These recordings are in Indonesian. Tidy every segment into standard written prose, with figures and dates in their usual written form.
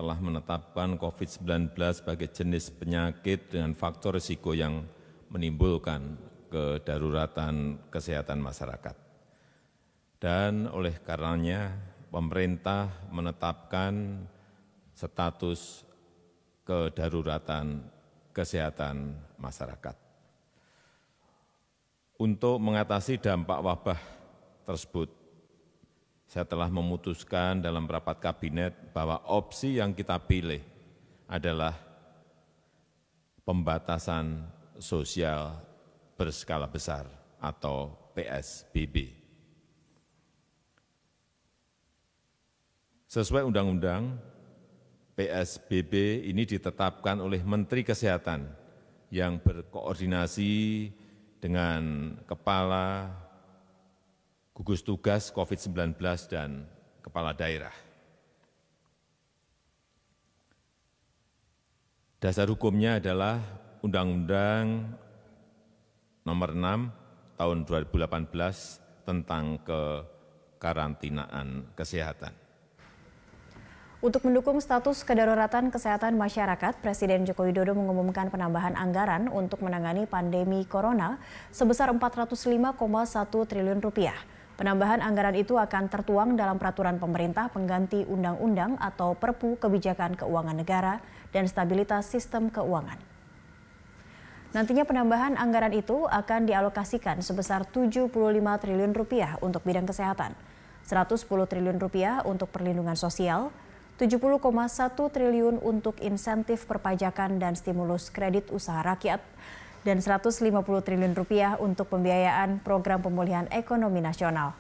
telah menetapkan COVID-19 sebagai jenis penyakit dengan faktor risiko yang menimbulkan kedaruratan kesehatan masyarakat. Dan oleh karenanya, pemerintah menetapkan status kedaruratan kesehatan masyarakat. Untuk mengatasi dampak wabah tersebut, saya telah memutuskan dalam rapat kabinet bahwa opsi yang kita pilih adalah pembatasan sosial berskala besar atau PSBB. Sesuai undang-undang, PSBB ini ditetapkan oleh Menteri Kesehatan yang berkoordinasi dengan Kepala Gugus Tugas COVID-19 dan Kepala Daerah. Dasar hukumnya adalah Undang-Undang Nomor 6 Tahun 2018 tentang kekarantinaan kesehatan. Untuk mendukung status kedaruratan kesehatan masyarakat, Presiden Joko Widodo mengumumkan penambahan anggaran untuk menangani pandemi corona sebesar Rp405,1 triliun. Penambahan anggaran itu akan tertuang dalam peraturan pemerintah pengganti undang-undang atau Perpu Kebijakan Keuangan Negara dan Stabilitas Sistem Keuangan. Nantinya penambahan anggaran itu akan dialokasikan sebesar Rp75 triliun untuk bidang kesehatan, Rp110 triliun untuk perlindungan sosial, Rp70,1 triliun untuk insentif perpajakan dan stimulus kredit usaha rakyat, dan Rp150 triliun untuk pembiayaan program pemulihan ekonomi nasional.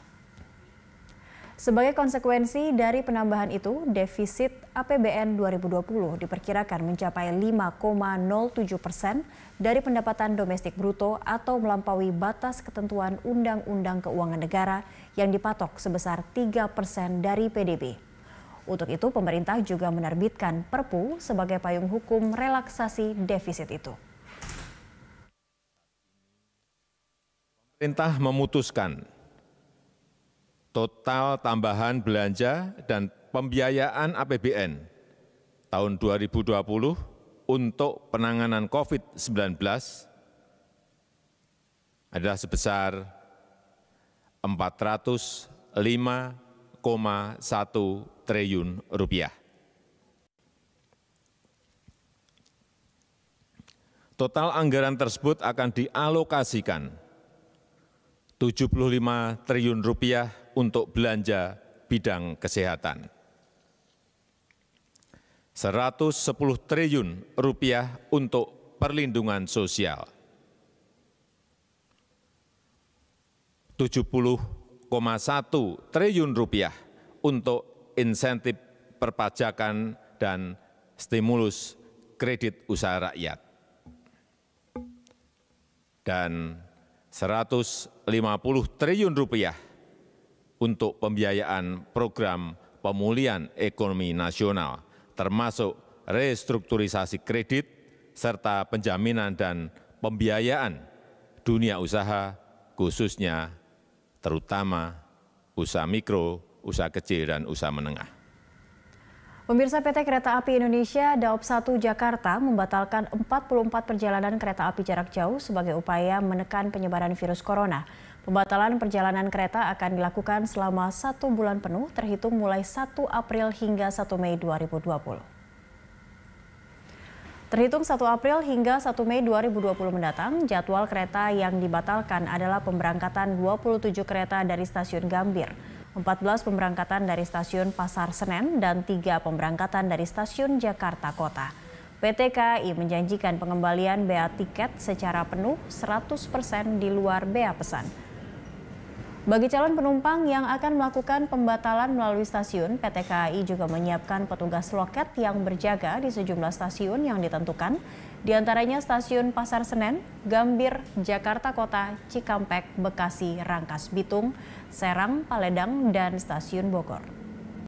Sebagai konsekuensi dari penambahan itu, defisit APBN 2020 diperkirakan mencapai 5,07% dari pendapatan domestik bruto atau melampaui batas ketentuan Undang-Undang Keuangan Negara yang dipatok sebesar 3% dari PDB. Untuk itu, pemerintah juga menerbitkan Perpu sebagai payung hukum relaksasi defisit itu. Pemerintah memutuskan total tambahan belanja dan pembiayaan APBN tahun 2020 untuk penanganan COVID-19 adalah sebesar Rp405,1 triliun. Total anggaran tersebut akan dialokasikan Rp75 triliun untuk belanja bidang kesehatan, Rp110 triliun untuk perlindungan sosial, Rp70,1 triliun untuk insentif perpajakan dan stimulus kredit usaha rakyat, dan Rp150 triliun untuk pembiayaan program pemulihan ekonomi nasional, termasuk restrukturisasi kredit serta penjaminan dan pembiayaan dunia usaha, khususnya terutama usaha mikro, usaha kecil, dan usaha menengah. Pemirsa, PT Kereta Api Indonesia Daop 1 Jakarta membatalkan 44 perjalanan kereta api jarak jauh sebagai upaya menekan penyebaran virus corona. Pembatalan perjalanan kereta akan dilakukan selama 1 bulan penuh terhitung mulai 1 April hingga 1 Mei 2020. Terhitung 1 April hingga 1 Mei 2020 mendatang, jadwal kereta yang dibatalkan adalah pemberangkatan 27 kereta dari stasiun Gambir, 14 pemberangkatan dari stasiun Pasar Senen, dan 3 pemberangkatan dari stasiun Jakarta Kota. PT KAI menjanjikan pengembalian bea tiket secara penuh 100% di luar bea pesan. Bagi calon penumpang yang akan melakukan pembatalan melalui stasiun, PT KAI juga menyiapkan petugas loket yang berjaga di sejumlah stasiun yang ditentukan, di antaranya stasiun Pasar Senen, Gambir, Jakarta Kota, Cikampek, Bekasi, Rangkas Bitung, Serang, Paledang, dan stasiun Bogor.